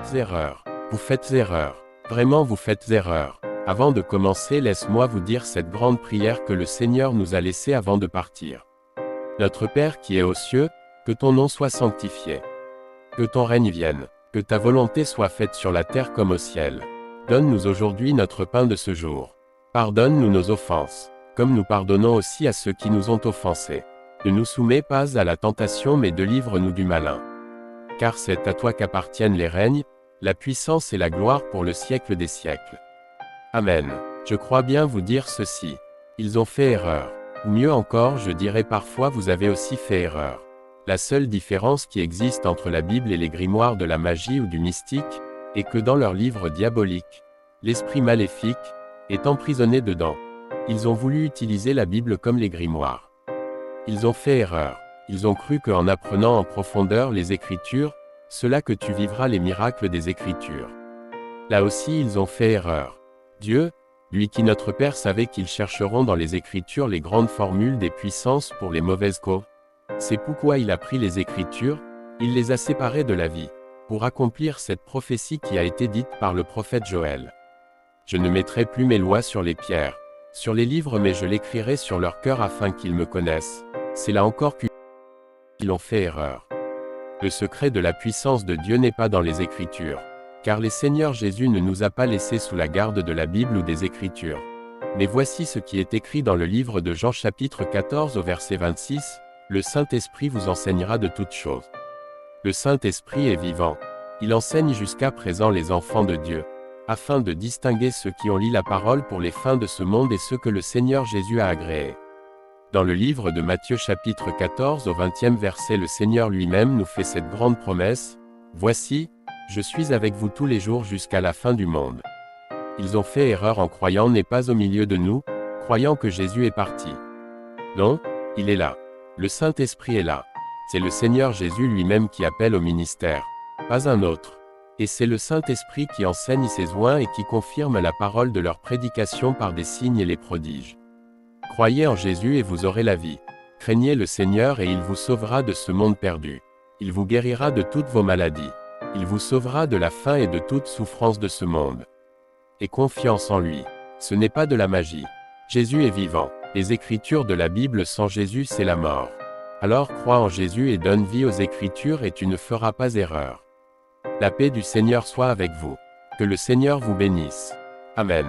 faites erreur. Vous faites erreur. Vraiment vous faites erreur. Avant de commencer, laisse-moi vous dire cette grande prière que le Seigneur nous a laissée avant de partir. Notre Père qui est aux cieux, que ton nom soit sanctifié. Que ton règne vienne. Que ta volonté soit faite sur la terre comme au ciel. Donne-nous aujourd'hui notre pain de ce jour. Pardonne-nous nos offenses, comme nous pardonnons aussi à ceux qui nous ont offensés. Ne nous soumets pas à la tentation mais délivre-nous du malin. Car c'est à toi qu'appartiennent les règnes, la puissance et la gloire pour le siècle des siècles. Amen. Je crois bien vous dire ceci. Ils ont fait erreur. Ou mieux encore, je dirais parfois vous avez aussi fait erreur. La seule différence qui existe entre la Bible et les grimoires de la magie ou du mystique, est que dans leurs livres diaboliques, l'esprit maléfique est emprisonné dedans. Ils ont voulu utiliser la Bible comme les grimoires. Ils ont fait erreur. Ils ont cru qu'en apprenant en profondeur les Écritures, cela que tu vivras les miracles des Écritures. Là aussi ils ont fait erreur. Dieu, lui qui notre Père savait qu'ils chercheront dans les Écritures les grandes formules des puissances pour les mauvaises causes. C'est pourquoi il a pris les Écritures, il les a séparées de la vie, pour accomplir cette prophétie qui a été dite par le prophète Joël. Je ne mettrai plus mes lois sur les pierres, sur les livres mais je l'écrirai sur leur cœur afin qu'ils me connaissent. C'est là encore qu'ils ont fait erreur. Le secret de la puissance de Dieu n'est pas dans les Écritures, car le Seigneur Jésus ne nous a pas laissés sous la garde de la Bible ou des Écritures. Mais voici ce qui est écrit dans le livre de Jean chapitre 14 au verset 26, le Saint-Esprit vous enseignera de toutes choses. Le Saint-Esprit est vivant. Il enseigne jusqu'à présent les enfants de Dieu, afin de distinguer ceux qui ont lu la parole pour les fins de ce monde et ceux que le Seigneur Jésus a agréés. Dans le livre de Matthieu chapitre 14 au 20e verset, le Seigneur lui-même nous fait cette grande promesse, « Voici, je suis avec vous tous les jours jusqu'à la fin du monde. » Ils ont fait erreur en croyant n'est pas au milieu de nous, croyant que Jésus est parti. Non, il est là. Le Saint-Esprit est là. C'est le Seigneur Jésus lui-même qui appelle au ministère, pas un autre. Et c'est le Saint-Esprit qui enseigne ses oints et qui confirme la parole de leur prédication par des signes et les prodiges. Croyez en Jésus et vous aurez la vie. Craignez le Seigneur et il vous sauvera de ce monde perdu. Il vous guérira de toutes vos maladies. Il vous sauvera de la faim et de toute souffrance de ce monde. Et confiance en lui. Ce n'est pas de la magie. Jésus est vivant. Les Écritures de la Bible sans Jésus c'est la mort. Alors crois en Jésus et donne vie aux Écritures et tu ne feras pas erreur. La paix du Seigneur soit avec vous. Que le Seigneur vous bénisse. Amen.